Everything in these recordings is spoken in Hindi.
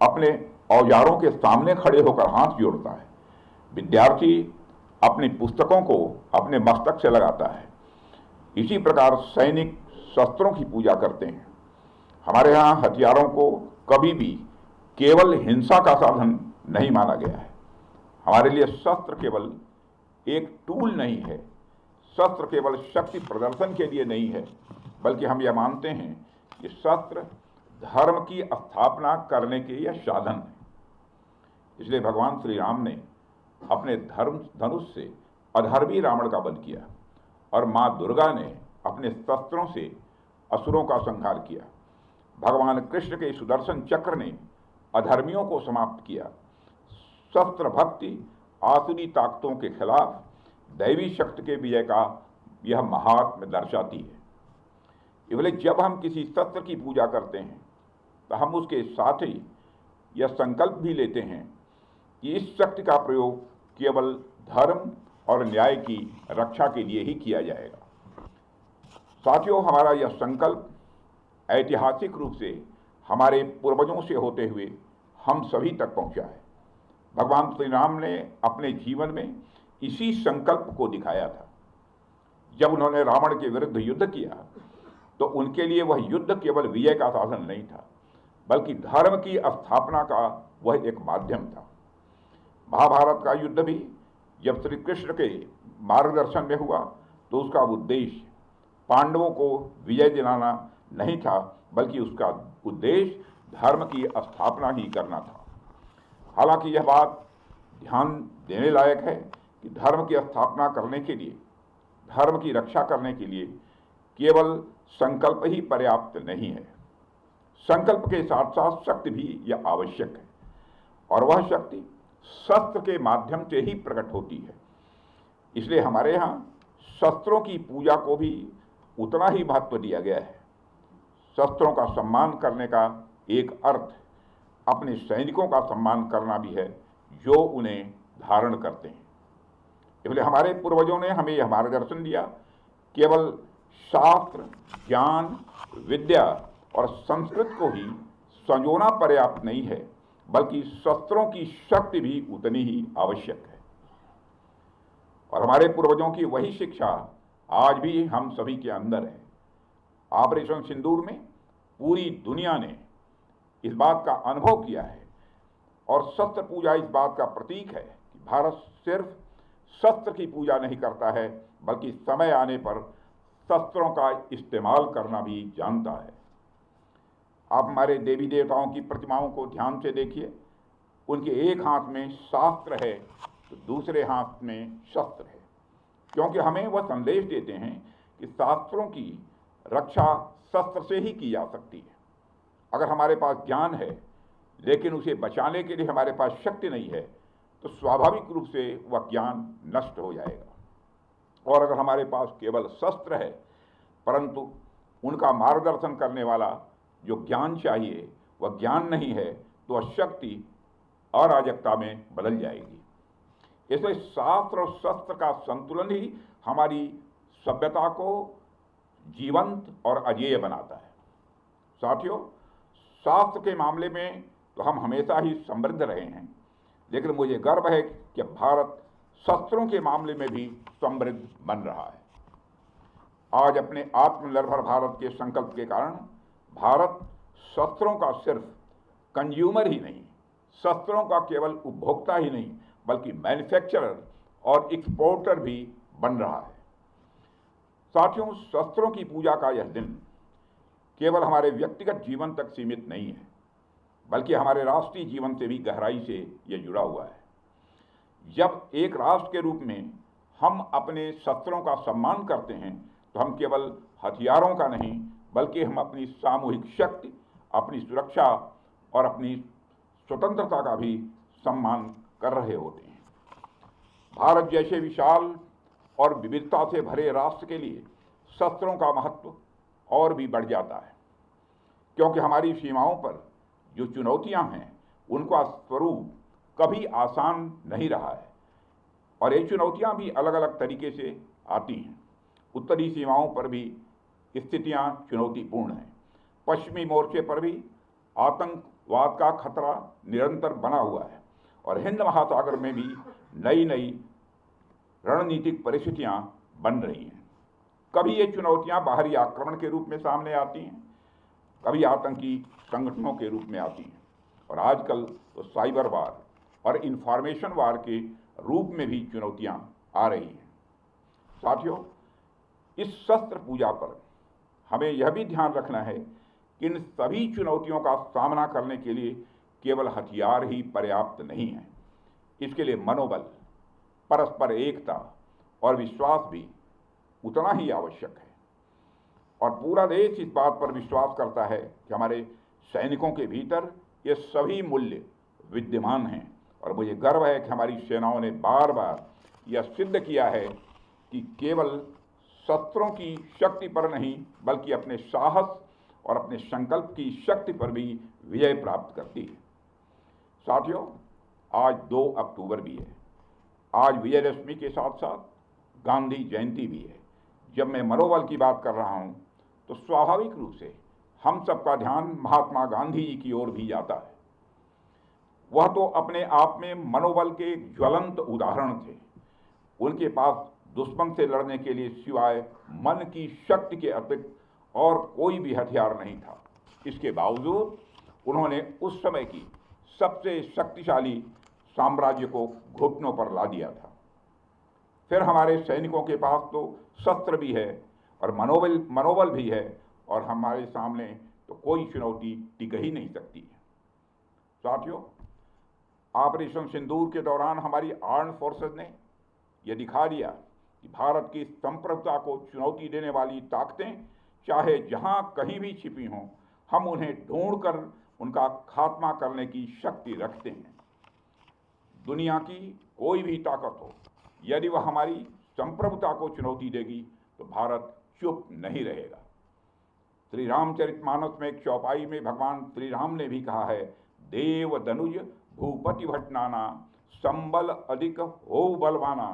अपने औजारों के सामने खड़े होकर हाथ जोड़ता है। विद्यार्थी अपनी पुस्तकों को अपने मस्तक से लगाता है। इसी प्रकार सैनिक शस्त्रों की पूजा करते हैं। हमारे यहाँ हथियारों को कभी भी केवल हिंसा का साधन नहीं माना गया है। हमारे लिए शस्त्र केवल एक टूल नहीं है, शस्त्र केवल शक्ति प्रदर्शन के लिए नहीं है, बल्कि हम यह मानते हैं कि शस्त्र धर्म की स्थापना करने के यह साधन है। इसलिए भगवान श्री राम ने अपने धर्म धनुष से अधर्मी रावण का वध किया और माँ दुर्गा ने अपने शस्त्रों से असुरों का संहार किया। भगवान कृष्ण के सुदर्शन चक्र ने अधर्मियों को समाप्त किया। शस्त्र भक्ति आसुरी ताकतों के खिलाफ दैवी शक्ति के विजय का यह महात्म्य दर्शाती है। इसलिए जब हम किसी शस्त्र की पूजा करते हैं तो हम उसके साथ ही यह संकल्प भी लेते हैं कि इस शक्ति का प्रयोग केवल धर्म और न्याय की रक्षा के लिए ही किया जाएगा। साथियों, हमारा यह संकल्प ऐतिहासिक रूप से हमारे पूर्वजों से होते हुए हम सभी तक पहुंचा है। भगवान श्री राम ने अपने जीवन में इसी संकल्प को दिखाया था। जब उन्होंने रावण के विरुद्ध युद्ध किया तो उनके लिए वह युद्ध केवल विजय का साधन नहीं था, बल्कि धर्म की स्थापना का वह एक माध्यम था। महाभारत का युद्ध भी जब श्री कृष्ण के मार्गदर्शन में हुआ तो उसका उद्देश्य पांडवों को विजय दिलाना नहीं था, बल्कि उसका उद्देश्य धर्म की स्थापना ही करना था। हालांकि यह बात ध्यान देने लायक है कि धर्म की स्थापना करने के लिए, धर्म की रक्षा करने के लिए केवल संकल्प ही पर्याप्त नहीं है। संकल्प के साथ साथ शक्ति भी यह आवश्यक है, और वह शक्ति शस्त्र के माध्यम से ही प्रकट होती है। इसलिए हमारे यहाँ शस्त्रों की पूजा को भी उतना ही महत्व दिया गया है। शस्त्रों का सम्मान करने का एक अर्थ अपने सैनिकों का सम्मान करना भी है जो उन्हें धारण करते हैं। इसलिए हमारे पूर्वजों ने हमें यह मार्गदर्शन दिया, केवल शास्त्र, ज्ञान, विद्या और संस्कृत को ही संजोना पर्याप्त नहीं है, बल्कि शस्त्रों की शक्ति भी उतनी ही आवश्यक है। और हमारे पूर्वजों की वही शिक्षा आज भी हम सभी के अंदर है। ऑपरेशन सिंदूर में पूरी दुनिया ने इस बात का अनुभव किया है, और शस्त्र पूजा इस बात का प्रतीक है कि भारत सिर्फ शस्त्र की पूजा नहीं करता है, बल्कि समय आने पर शस्त्रों का इस्तेमाल करना भी जानता है। आप हमारे देवी देवताओं की प्रतिमाओं को ध्यान से देखिए। उनके एक हाथ में शास्त्र है तो दूसरे हाथ में शस्त्र है, क्योंकि हमें वह संदेश देते हैं कि शास्त्रों की रक्षा शस्त्र से ही की जा सकती है। अगर हमारे पास ज्ञान है लेकिन उसे बचाने के लिए हमारे पास शक्ति नहीं है तो स्वाभाविक रूप से वह ज्ञान नष्ट हो जाएगा। और अगर हमारे पास केवल शस्त्र है परंतु उनका मार्गदर्शन करने वाला जो ज्ञान चाहिए वह ज्ञान नहीं है, तो वह शक्ति अराजकता में बदल जाएगी। इसलिए शास्त्र और शस्त्र का संतुलन ही हमारी सभ्यता को जीवंत और अजेय बनाता है। साथियों, शास्त्र के मामले में तो हम हमेशा ही समृद्ध रहे हैं, लेकिन मुझे गर्व है कि भारत शस्त्रों के मामले में भी समृद्ध बन रहा है। आज अपने आत्मनिर्भर भारत के संकल्प के कारण भारत शस्त्रों का सिर्फ कंज्यूमर ही नहीं, शस्त्रों का केवल उपभोक्ता ही नहीं, बल्कि मैन्युफैक्चरर और एक्सपोर्टर भी बन रहा है। साथियों, शस्त्रों की पूजा का यह दिन केवल हमारे व्यक्तिगत जीवन तक सीमित नहीं है, बल्कि हमारे राष्ट्रीय जीवन से भी गहराई से यह जुड़ा हुआ है। जब एक राष्ट्र के रूप में हम अपने शस्त्रों का सम्मान करते हैं तो हम केवल हथियारों का नहीं, बल्कि हम अपनी सामूहिक शक्ति, अपनी सुरक्षा और अपनी स्वतंत्रता का भी सम्मान कर रहे होते हैं। भारत जैसे विशाल और विविधता से भरे राष्ट्र के लिए शस्त्रों का महत्व और भी बढ़ जाता है, क्योंकि हमारी सीमाओं पर जो चुनौतियां हैं उनका स्वरूप कभी आसान नहीं रहा है, और ये चुनौतियां भी अलग अलग तरीके से आती हैं। उत्तरी सीमाओं पर भी स्थितियां चुनौतीपूर्ण हैं, पश्चिमी मोर्चे पर भी आतंक आतंकवाद का खतरा निरंतर बना हुआ है और हिंद महासागर में भी नई नई रणनीतिक परिस्थितियां बन रही हैं। कभी ये चुनौतियां बाहरी आक्रमण के रूप में सामने आती हैं, कभी आतंकी संगठनों के रूप में आती हैं और आजकल तो साइबर वार और इंफॉर्मेशन वार के रूप में भी चुनौतियां आ रही हैं। साथियों, इस शस्त्र पूजा पर हमें यह भी ध्यान रखना है कि इन सभी चुनौतियों का सामना करने के लिए केवल हथियार ही पर्याप्त नहीं है। इसके लिए मनोबल, परस्पर एकता और विश्वास भी उतना ही आवश्यक है। और पूरा देश इस बात पर विश्वास करता है कि हमारे सैनिकों के भीतर ये सभी मूल्य विद्यमान हैं और मुझे गर्व है कि हमारी सेनाओं ने बार बार यह सिद्ध किया है कि केवल शस्त्रों की शक्ति पर नहीं बल्कि अपने साहस और अपने संकल्प की शक्ति पर भी विजय प्राप्त करती है। साथियों, आज 2 अक्टूबर भी है। आज विजयदशमी के साथ साथ गांधी जयंती भी है। जब मैं मनोबल की बात कर रहा हूं तो स्वाभाविक रूप से हम सबका ध्यान महात्मा गांधी जी की ओर भी जाता है। वह तो अपने आप में मनोबल के एक ज्वलंत उदाहरण थे। उनके पास दुश्मन से लड़ने के लिए सिवाय मन की शक्ति के अतिरिक्त और कोई भी हथियार नहीं था। इसके बावजूद उन्होंने उस समय की सबसे शक्तिशाली साम्राज्य को घुटनों पर ला दिया था। फिर हमारे सैनिकों के पास तो शस्त्र भी है और मनोबल भी है और हमारे सामने तो कोई चुनौती टिक ही नहीं सकती है। साथियों, ऑपरेशन सिंदूर के दौरान हमारी आर्म्ड फोर्सेज ने यह दिखा दिया कि भारत की संप्रभुता को चुनौती देने वाली ताकतें चाहे जहां कहीं भी छिपी हों, हम उन्हें ढूंढकर उनका खात्मा करने की शक्ति रखते हैं। दुनिया की कोई भी ताकत हो, यदि वह हमारी संप्रभुता को चुनौती देगी तो भारत चुप नहीं रहेगा। श्री रामचरितमानस में एक चौपाई में भगवान श्री राम ने भी कहा है, देव दनुज भूपति भट नाना, संबल अधिक हो बलवाना,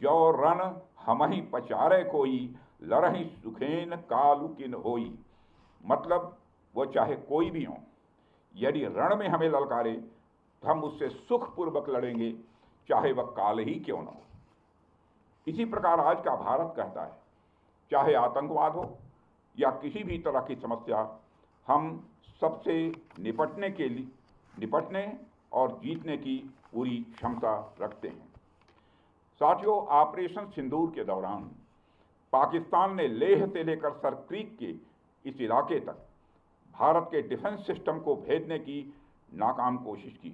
जो रण हमहि पचारे कोई, लड़हि सुखेन कालु किन होई। मतलब वह चाहे कोई भी हो, यदि रण में हमें ललकारे तो हम उससे सुखपूर्वक लड़ेंगे, चाहे वह काल ही क्यों न हो। इसी प्रकार आज का भारत कहता है, चाहे आतंकवाद हो या किसी भी तरह की समस्या, हम सबसे निपटने और जीतने की पूरी क्षमता रखते हैं। साथियों, ऑपरेशन सिंदूर के दौरान पाकिस्तान ने लेह से लेकर सरक्रीक के इस इलाके तक भारत के डिफेंस सिस्टम को भेजने की नाकाम कोशिश की।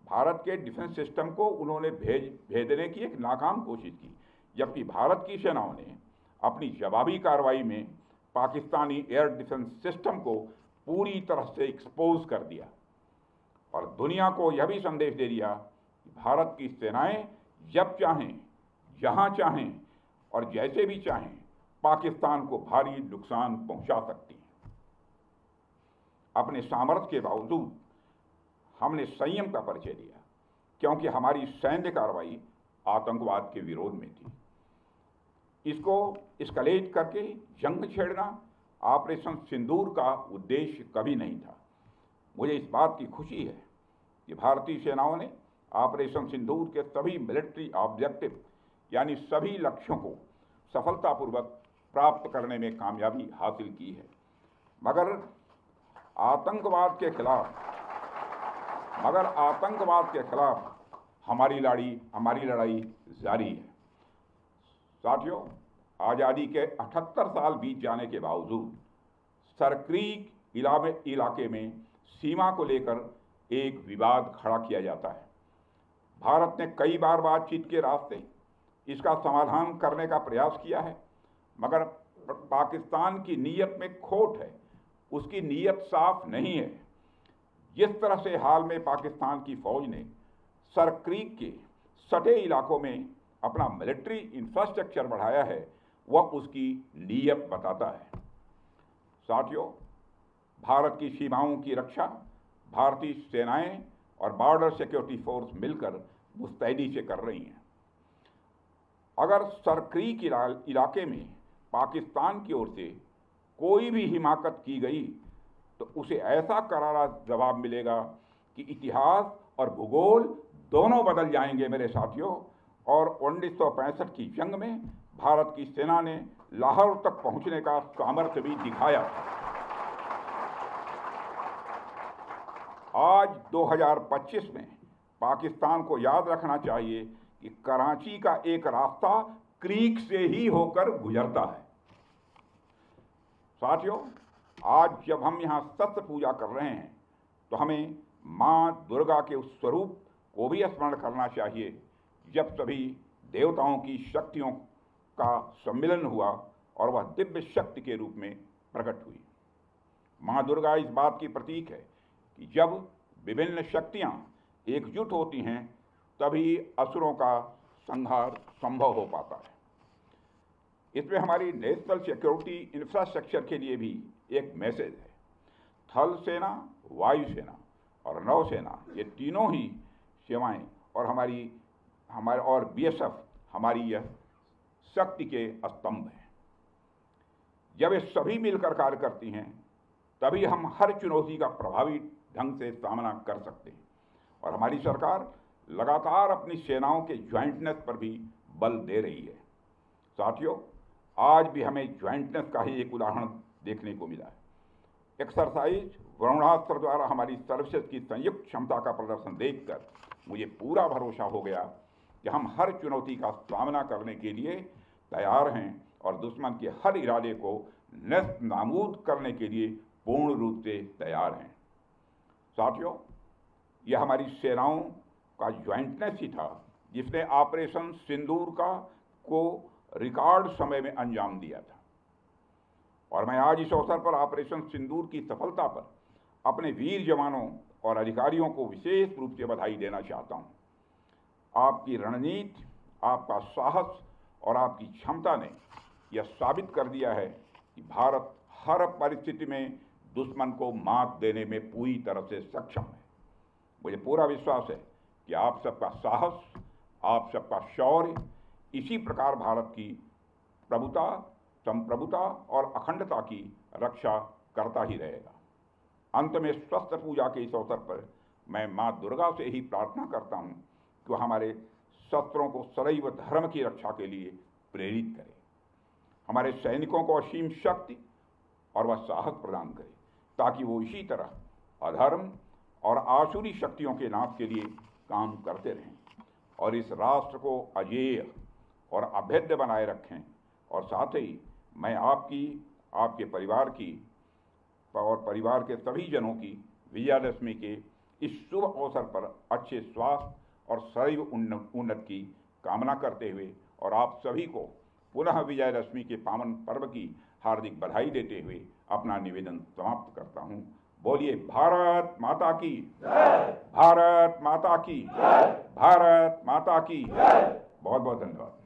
भारत के डिफेंस सिस्टम को उन्होंने भेजने की एक नाकाम कोशिश की, जबकि भारत की सेनाओं ने अपनी जवाबी कार्रवाई में पाकिस्तानी एयर डिफेंस सिस्टम को पूरी तरह से एक्सपोज कर दिया और दुनिया को यह भी संदेश दे दिया कि भारत की सेनाएं जब चाहें, जहां चाहें और जैसे भी चाहें पाकिस्तान को भारी नुकसान पहुंचा सकती हैं। अपने सामर्थ्य के बावजूद हमने संयम का परिचय दिया, क्योंकि हमारी सैन्य कार्रवाई आतंकवाद के विरोध में थी। इसको एस्केलेट करके जंग छेड़ना ऑपरेशन सिंदूर का उद्देश्य कभी नहीं था। मुझे इस बात की खुशी है कि भारतीय सेनाओं ने ऑपरेशन सिंदूर के सभी मिलिट्री ऑब्जेक्टिव यानी सभी लक्ष्यों को सफलतापूर्वक प्राप्त करने में कामयाबी हासिल की है। मगर आतंकवाद के खिलाफ हमारी लड़ाई जारी है। साथियों, आज़ादी के 78 साल बीत जाने के बावजूद सरक्रीक इलाके में सीमा को लेकर एक विवाद खड़ा किया जाता है। भारत ने कई बार बातचीत के रास्ते इसका समाधान करने का प्रयास किया है, मगर पाकिस्तान की नीयत में खोट है, उसकी नीयत साफ नहीं है। जिस तरह से हाल में पाकिस्तान की फौज ने सरक्रीक के सटे इलाकों में अपना मिलिट्री इंफ्रास्ट्रक्चर बढ़ाया है, वह उसकी नीयत बताता है। साथियों, भारत की सीमाओं की रक्षा भारतीय सेनाएं और बॉर्डर सिक्योरिटी फोर्स मिलकर मुस्तैदी से कर रही हैं। अगर सरक्रीक इलाके में पाकिस्तान की ओर से कोई भी हिमाकत की गई तो उसे ऐसा करारा जवाब मिलेगा कि इतिहास और भूगोल दोनों बदल जाएंगे मेरे साथियों। और 1965 की जंग में भारत की सेना ने लाहौर तक पहुंचने का सामर्थ्य भी दिखाया। आज 2025 में पाकिस्तान को याद रखना चाहिए कि कराची का एक रास्ता क्रीक से ही होकर गुजरता है। साथियों, आज जब हम यहाँ शस्त्र पूजा कर रहे हैं तो हमें माँ दुर्गा के उस स्वरूप को भी स्मरण करना चाहिए जब सभी देवताओं की शक्तियों का सम्मिलन हुआ और वह दिव्य शक्ति के रूप में प्रकट हुई। माँ दुर्गा इस बात की प्रतीक है कि जब विभिन्न शक्तियाँ एकजुट होती हैं तभी असुरों का संहार संभव हो पाता है। इसमें हमारी नेशनल सिक्योरिटी इंफ्रास्ट्रक्चर के लिए भी एक मैसेज है। थल सेना, वायुसेना और नौसेना, ये तीनों ही सेवाएं और हमारे और बीएसएफ हमारी यह शक्ति के स्तंभ हैं। जब ये सभी मिलकर कार्य करती हैं तभी हम हर चुनौती का प्रभावी ढंग से सामना कर सकते हैं। और हमारी सरकार लगातार अपनी सेनाओं के ज्वाइंटनेस पर भी बल दे रही है। साथियों, आज भी हमें ज्वाइंटनेस का ही एक उदाहरण देखने को मिला है। एक्सरसाइज वरुणास्त्र द्वारा हमारी सर्विसेज की संयुक्त क्षमता का प्रदर्शन देखकर मुझे पूरा भरोसा हो गया कि हम हर चुनौती का सामना करने के लिए तैयार हैं और दुश्मन के हर इरादे को नेस्त नाबूद करने के लिए पूर्ण रूप से तैयार हैं। साथियों, यह हमारी सेनाओं का ज्वाइंटनेस ही था जिसने ऑपरेशन सिंदूर को रिकॉर्ड समय में अंजाम दिया था। और मैं आज इस अवसर पर ऑपरेशन सिंदूर की सफलता पर अपने वीर जवानों और अधिकारियों को विशेष रूप से बधाई देना चाहता हूं। आपकी रणनीति, आपका साहस और आपकी क्षमता ने यह साबित कर दिया है कि भारत हर परिस्थिति में दुश्मन को मात देने में पूरी तरह से सक्षम है। मुझे पूरा विश्वास है कि आप सबका साहस, आप सबका शौर्य इसी प्रकार भारत की प्रभुता, संप्रभुता और अखंडता की रक्षा करता ही रहेगा। अंत में शस्त्र पूजा के इस अवसर पर मैं माँ दुर्गा से ही प्रार्थना करता हूँ कि वह हमारे शस्त्रों को सदैव धर्म की रक्षा के लिए प्रेरित करे, हमारे सैनिकों को असीम शक्ति और वह साहस प्रदान करे ताकि वो इसी तरह अधर्म और आसुरी शक्तियों के नाश के लिए काम करते रहें और इस राष्ट्र को अजेय और अभेद्य बनाए रखें। और साथ ही मैं आपकी, आपके परिवार की और परिवार के सभी जनों की विजयादशमी के इस शुभ अवसर पर अच्छे स्वास्थ्य और सदैव उन्नति की कामना करते हुए और आप सभी को पुनः विजयादशमी के पावन पर्व की हार्दिक बधाई देते हुए अपना निवेदन समाप्त करता हूँ। बोलिए भारत माता की जय, भारत माता की जय, भारत माता की जय। बहुत बहुत धन्यवाद।